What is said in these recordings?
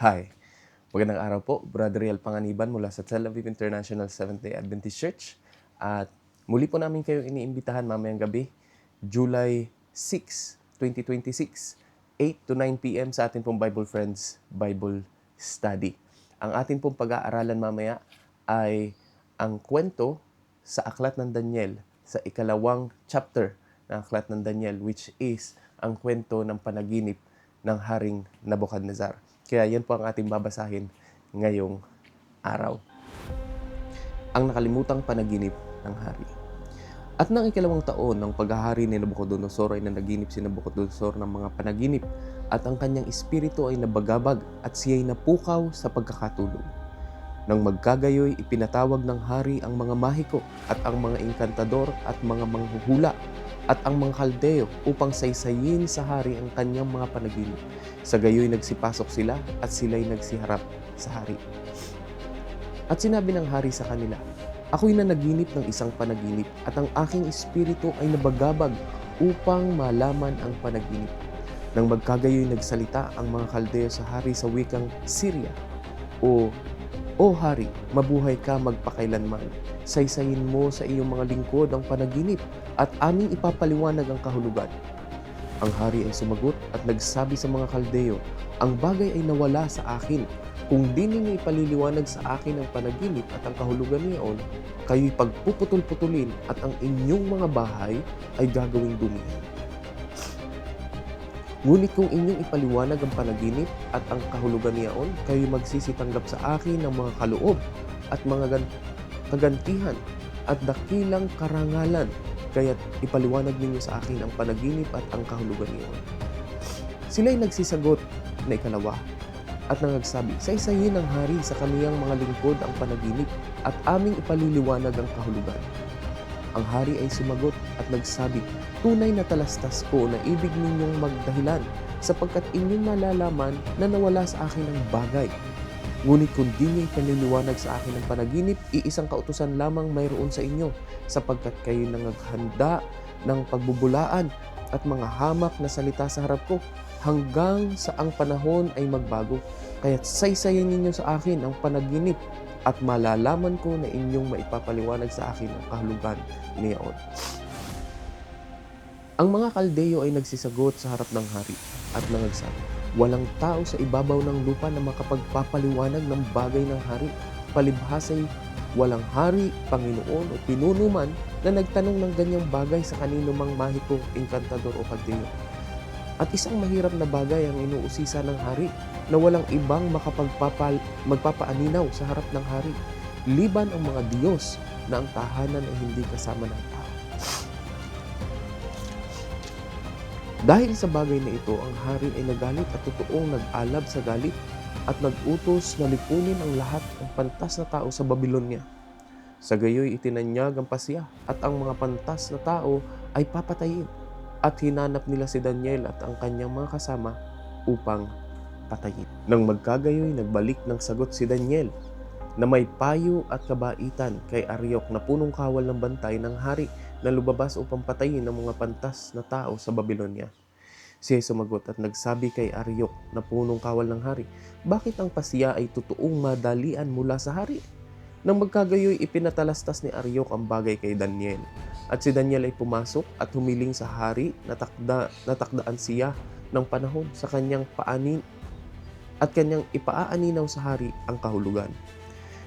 Hi, magandang araw po. Brother Riel Panganiban mula sa Tel Aviv International Seventh-day Adventist Church. At muli po namin kayong iniimbitahan mamayang gabi, July 6, 2026, 8 to 9 p.m. sa ating pong Bible Friends Bible Study. Ang ating pong pag-aaralan mamaya ay ang kwento sa Aklat ng Daniel, sa ikalawang chapter ng Aklat ng Daniel, which is ang kwento ng panaginip ng Haring Nabukadnezar. Kaya yan po ang ating babasahin ngayong araw. Ang nakalimutang panaginip ng hari. At nang ikalawang taon ng paghahari ni Nabucodonosor ay nanaginip si Nabucodonosor ng mga panaginip at ang kanyang espiritu ay nabagabag at siya'y napukaw sa pagkakatulog. Nang magkagayoy, ipinatawag ng hari ang mga mahiko at ang mga inkantador at mga manghuhula at ang mga kaldeo upang saysayin sa hari ang kanyang mga panaginip. Sa gayoy nagsipasok sila at sila'y nagsiharap sa hari. At sinabi ng hari sa kanila, "Ako'y nanaginip ng isang panaginip at ang aking espiritu ay nabagabag upang malaman ang panaginip." Nang magkagayoy nagsalita ang mga kaldeo sa hari sa wikang Syria, O hari, mabuhay ka magpakailanman. Saysayin mo sa iyong mga lingkod ang panaginip at aming ipapaliwanag ang kahulugan. Ang hari ay sumagot at nagsabi sa mga kaldeo, "Ang bagay ay nawala sa akin. Kung di ninyo ipaliliwanag sa akin ang panaginip at ang kahulugan niyaon, kayo'y pagpuputol-putulin at ang inyong mga bahay ay gagawing dumihan. Ngunit kung inyong ipaliwanag ang panaginip at ang kahulugan niyaon, kayo'y magsisitanggap sa akin ng mga kaloob at mga kagantihan at dakilang karangalan. Kaya't ipaliwanag ninyo sa akin ang panaginip at ang kahulugan niyaon." Sila'y nagsisagot na ikalawa at nangagsabi, "Saysayin ng hari sa kaniyang mga lingkod ang panaginip at aming ipaliliwanag ang kahulugan." Ang hari ay sumagot at nagsabi, "Tunay na talastas ko na ibig ninyong magdahilan sapagkat inyong nalalaman na nawala sa akin ang bagay. Ngunit kung di niyo ipaliliwanag sa akin ang panaginip, iisang kautusan lamang mayroon sa inyo sapagkat kayo nangaghanda ng pagbubulaan at mga hamak na salita sa harap ko hanggang sa ang panahon ay magbago. Kaya't saysayin ninyo sa akin ang panaginip at malalaman ko na inyong maipapaliwanag sa akin ang kahulugan niyaon." Ang mga kaldeo ay nagsisagot sa harap ng hari at nangagsabi, "Walang tao sa ibabaw ng lupa na makapagpapaliwanag ng bagay ng hari. Palibhasay walang hari, Panginoon o pinuno man na nagtanong ng ganyang bagay sa kanino mang mahiko, inkantador o kaldeo. At isang mahirap na bagay ang inuusisa ng hari na walang ibang magpapaaninaw sa harap ng hari, liban ang mga Diyos na ang tahanan ay hindi kasama ng tao." Dahil sa bagay na ito, ang hari ay nagalit at totoong nag-alab sa galit at nag-utos na lipunin ang lahat ng pantas na tao sa Babylonia. Sa gayoy itinanyag ang pasya at ang mga pantas na tao ay papatayin. At hinanap nila si Daniel at ang kanyang mga kasama upang patayin. Nang magkagayoy, nagbalik ng sagot si Daniel na may payo at kabaitan kay Ariok na punong kawal ng bantay ng hari na lumabas upang patayin ang mga pantas na tao sa Babylonia. Siya ay sumagot at nagsabi kay Ariok na punong kawal ng hari, "Bakit ang pasya ay totoong madalian mula sa hari?" Nang magkagayoy, ipinatalastas ni Ariok ang bagay kay Daniel. At si Daniel ay pumasok at humiling sa hari na natakdaan siya ng panahon sa kanyang paanin at kanyang ipaaaninaw sa hari ang kahulugan.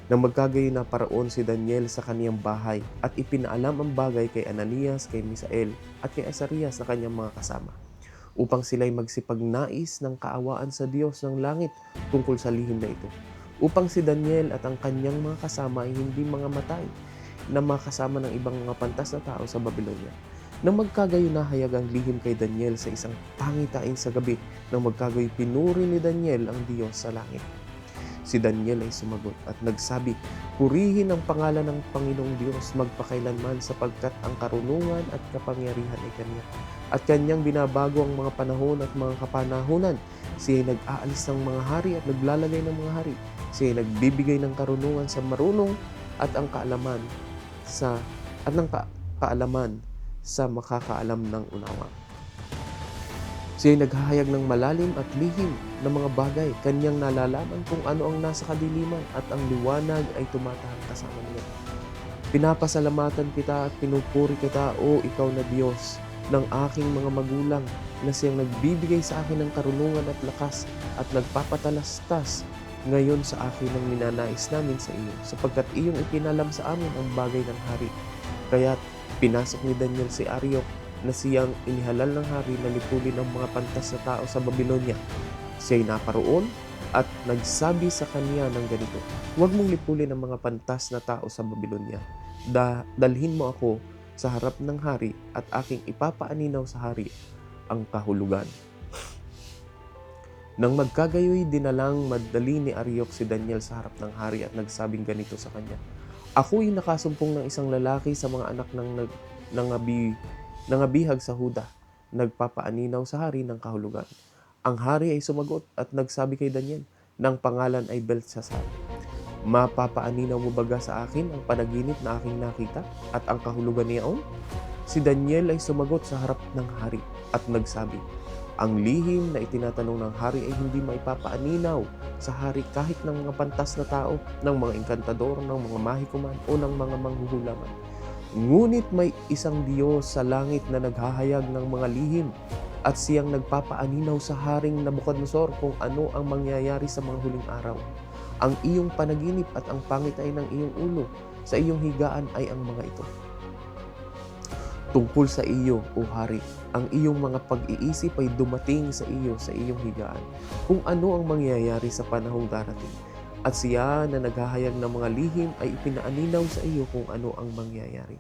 Nang magkagayoy na paraon si Daniel sa kaniyang bahay at ipinaalam ang bagay kay Ananias, kay Misael at kay Azarias na kanyang mga kasama, upang sila'y magsipagnais ng kaawaan sa Diyos ng langit tungkol sa lihim na ito, upang si Daniel at ang kanyang mga kasama ay hindi mga matay na makasama ng ibang mga pantas na tao sa Babylonia. Nang magkagayoy nahayag ang lihim kay Daniel sa isang pangitain sa gabi, nang magkagayoy pinuri ni Daniel ang Diyos sa langit. Si Daniel ay sumagot at nagsabi, "Purihin ang pangalan ng Panginoong Diyos magpakailanman sapagkat ang karunungan at kapangyarihan ay Kanya. At Kanyang binabago ang mga panahon at mga kapanahunan. Siya ay nag-aalis ng mga hari at naglalagay ng mga hari. Siya ay nagbibigay ng karunungan sa marunong at ang kaalaman ng kaalaman sa makakaalam ng unawa." Si Siya'y naghahayag ng malalim at lihim na mga bagay. Kanyang nalalaman kung ano ang nasa kadiliman at ang liwanag ay tumatahak kasama niya. Pinapasalamatan kita at pinupuri kita, O ikaw na Diyos ng aking mga magulang, na siyang nagbibigay sa akin ng karunungan at lakas at nagpapatalastas ngayon sa akin ang ninanais namin sa iyo, sapagkat iyong ikinalam sa amin ang bagay ng hari. Kaya't pinasok ni Daniel si Ariok, na siyang inihalal ng hari na lipulin ang mga pantas na tao sa Babylonia. Siya'y naparoon at nagsabi sa kanya ng ganito, huwag mong lipulin ang mga pantas na tao sa Babylonia. Dalhin mo ako sa harap ng hari at aking ipapaaninaw sa hari ang kahulugan. Nang magkagayoy, dinalang madali ni Ariok si Daniel sa harap ng hari at nagsabing ganito sa kanya, ako'y nakasumpong ng isang lalaki sa mga anak ng nangabihag sa Huda, nagpapaaninaw sa hari ng kahulugan. Ang hari ay sumagot at nagsabi kay Daniel, ng pangalan ay Belteshazzar, mapapaaninaw mo baga sa akin ang panaginip na aking nakita at ang kahulugan niyaon? Si Daniel ay sumagot sa harap ng hari at nagsabi, ang lihim na itinatanong ng hari ay hindi maipapaaninaw sa hari kahit ng mga pantas na tao, ng mga engkantador, ng mga mahikuman o ng mga manghuhulaman. Ngunit may isang Diyos sa langit na naghahayag ng mga lihim at siyang nagpapaaninaw sa haring Nabucodonosor kung ano ang mangyayari sa mga huling araw. Ang iyong panaginip at ang pangitay ng iyong ulo sa iyong higaan ay ang mga ito. Tungkol sa iyo, O Hari, ang iyong mga pag-iisip ay dumating sa iyong higaan, kung ano ang mangyayari sa panahong darating. At siya na naghahayag ng mga lihim ay ipinaaninaw sa iyo kung ano ang mangyayari.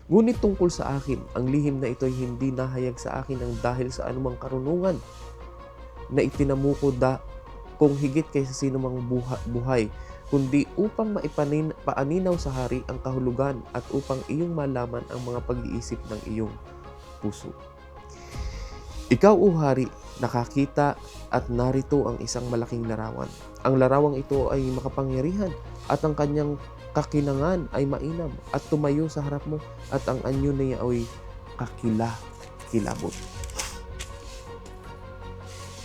Ngunit tungkol sa akin, ang lihim na ito ay hindi nahayag sa akin ng dahil sa anumang karunungan na itinamuko kung higit kaysa sino mang buhay, kundi upang maipaaninaw sa hari ang kahulugan at upang iyong malaman ang mga pag-iisip ng iyong puso. Ikaw, O Hari, nakakita at narito ang isang malaking larawan. Ang larawang ito ay makapangyarihan at ang kanyang kakinangan ay mainam at tumayo sa harap mo at ang anyo niya ay kakilabot.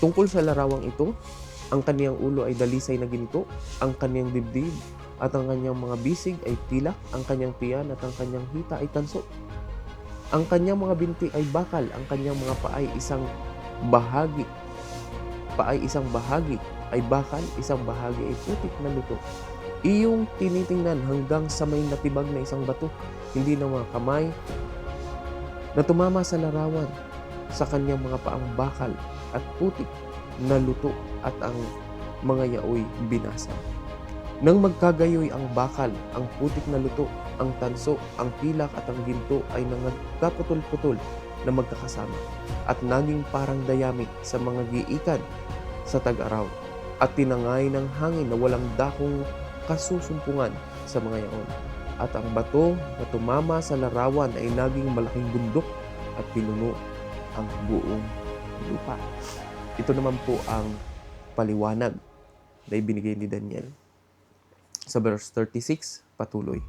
Tungkol sa larawang ito, ang kaniyang ulo ay dalisay na ginto, ang kaniyang dibdib at ang kaniyang mga bisig ay pilak, ang kaniyang tiyan at ang kaniyang hita ay tanso. Ang kaniyang mga binti ay bakal, ang kaniyang mga paa ay isang bahagi ay bakal, isang bahagi ay putik na luto. Iyong tinitingnan hanggang sa may natibag na isang bato, hindi ng mga kamay na tumama sa larawan, sa kaniyang mga paang bakal at putik na luto at ang mga yaoy binasa. Nang magkagayoy ang bakal, ang putik na luto, ang tanso, ang pilak at ang ginto ay nagkaputol-putol na magkakasama at naging parang dayami sa mga giikan sa tag-araw at tinangay ng hangin na walang dakong kasusumpungan sa mga yaon. At ang bato na tumama sa larawan ay naging malaking bundok at pinuno ang buong lupa. Ito naman po ang paliwanag na ibinigay ni Daniel. Sa verse 36, patuloy.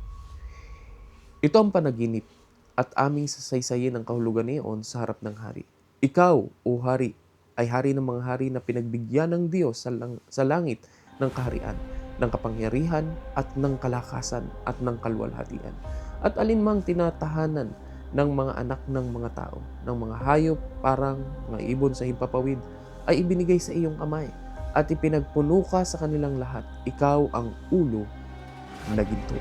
Ito ang panaginip at aming sasaysayin ang kahulugan niyon sa harap ng hari. Ikaw, O Hari, ay hari ng mga hari na pinagbigyan ng Diyos sa langit ng kaharian, ng kapangyarihan at ng kalakasan at ng kalwalhatian. At alinmang tinatahanan ng mga anak ng mga tao, ng mga hayop parang mga ibon sa himpapawid, ay ibinigay sa iyong kamay at ipinagpuno ka sa kanilang lahat. Ikaw ang ulo na ginto.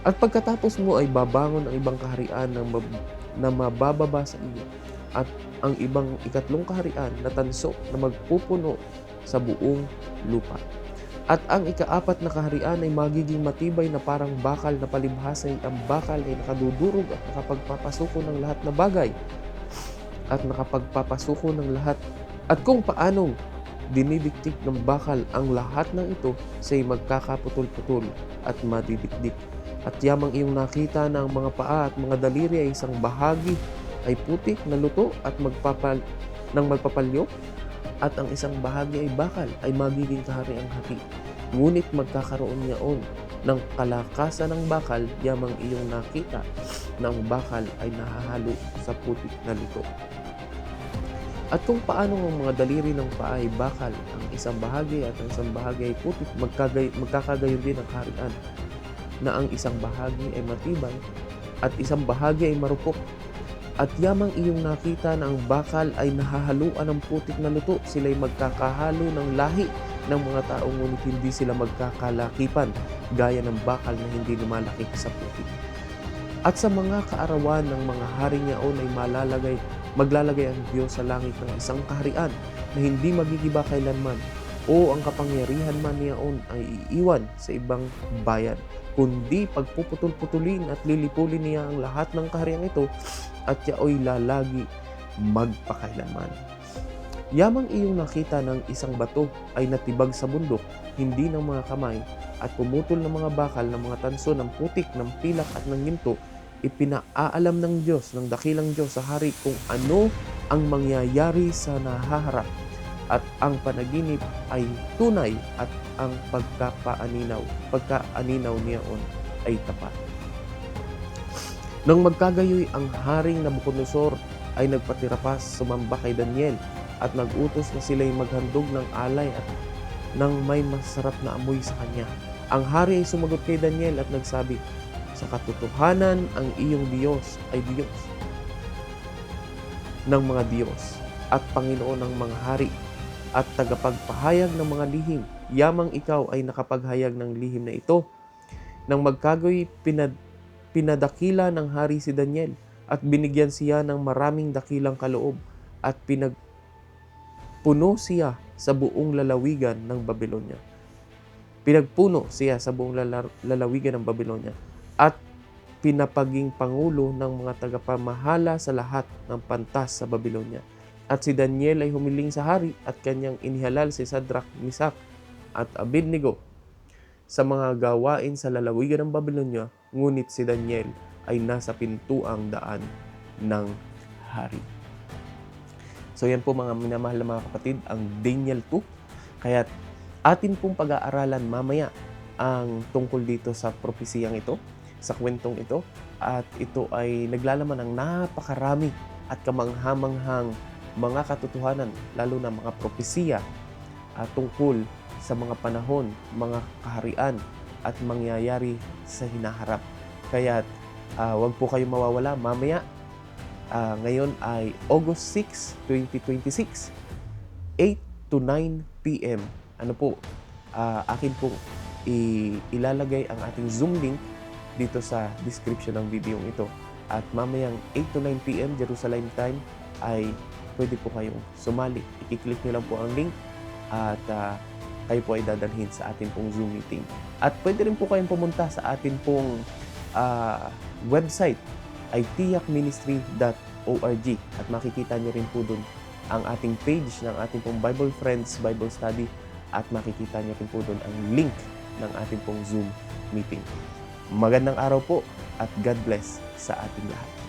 At pagkatapos mo ay babangon ang ibang kaharian na mabababa sa iyo at ang ibang ikatlong kaharian na tanso na magpupuno sa buong lupa. At ang ikaapat na kaharian ay magiging matibay na parang bakal na palibhas ay ang bakal ay nakadudurog at nakapagpapasuko ng lahat na bagay at nakapagpapasuko ng lahat. At kung paanong dinidikdik ng bakal ang lahat ng ito say magkakaputol-putol at madidikdik. At yamang iyong nakita na ang mga paa at mga daliri ay isang bahagi ay putik na luto at magpapalyo at ang isang bahagi ay bakal ay magiging kahariang hati. Ngunit magkakaroon niyaon ng kalakasan ng bakal yamang iyong nakita na ang bakal ay nahahalo sa putik na luto. At kung paano ang mga daliri ng paa ay bakal, ang isang bahagi at ang isang bahagi ay putik, magkakagayon din ang kaharian, na ang isang bahagi ay matibay at isang bahagi ay marupok. At yamang iyong nakita na ang bakal ay nahahaluan ng putik na luto, sila'y magkakahalo ng lahi ng mga tao, ngunit hindi sila magkakalakipan, gaya ng bakal na hindi lumalaki sa putik. At sa mga kaarawan ng mga hari niyaon ay maglalagay ang Diyos sa langit ng isang kaharian na hindi magigiba kailanman, o ang kapangyarihan man niyaon ay iiwan sa ibang bayan, kundi pagpuputol-putulin at lilipulin niya ang lahat ng kaharian ito, at yaoy lalagi magpakailanman. Yamang iyong nakita ng isang bato ay natibag sa bundok, hindi ng mga kamay, at pumutol ng mga bakal ng mga tanso ng putik, ng pilak at ng ginto, ipinaalam ng Diyos, ng dakilang Diyos sa hari kung ano ang mangyayari sa nahaharap, at ang panaginip ay tunay at ang pagkaaninaw niyaon ay tapat. Nang magkagayoy, ang haring Nabucodonosor ay nagpatirapas, sumamba kay Daniel at nag-utos na sila'y maghandog ng alay at ng may masarap na amoy sa kanya. Ang hari ay sumagot kay Daniel at nagsabi, sa katotohanan, ang iyong Diyos ay Diyos ng mga Diyos at Panginoon ng mga hari at tagapagpahayag ng mga lihim. Yamang ikaw ay nakapaghayag ng lihim na ito. Nang magkagoy, pinadakila ng hari si Daniel at binigyan siya ng maraming dakilang kaloob at pinagpuno siya sa buong lalawigan ng Babylonia. Pinagpuno siya sa buong lalawigan ng Babylonia at pinapaging pangulo ng mga tagapamahala sa lahat ng pantas sa Babylonia. At si Daniel ay humiling sa hari at kanyang inihalal si Sadrach, Mesach at Abednego sa mga gawain sa lalawigan ng Babylonia, ngunit si Daniel ay nasa pintuang daan ng hari. So yan po mga minamahal na mga kapatid, ang Daniel 2. Kaya atin pong pag-aaralan mamaya ang tungkol dito sa propesiyang ito, sa kwentong ito, at ito ay naglalaman ng napakarami at kamanghamanghang mga katotohanan, lalo na mga propesiya tungkol sa mga panahon, mga kaharian at mangyayari sa hinaharap. Kaya wag po kayong mawawala mamaya. Ngayon ay August 6, 2026, 8 to 9 p.m. Ano po, akin po ilalagay ang ating Zoom link dito sa description ng video ito. At mamayang 8 to 9 p.m. Jerusalem time ay pwede po kayong sumali. I-click nyo lang po ang link at kayo po ay dadalhin sa atin pong Zoom meeting. At pwede rin po kayong pumunta sa atin pong website ay tiyakministry.org at makikita nyo rin po dun ang ating page ng ating pong Bible Friends Bible Study at makikita nyo rin po dun ang link ng ating pong Zoom meeting. Magandang araw po at God bless sa ating lahat.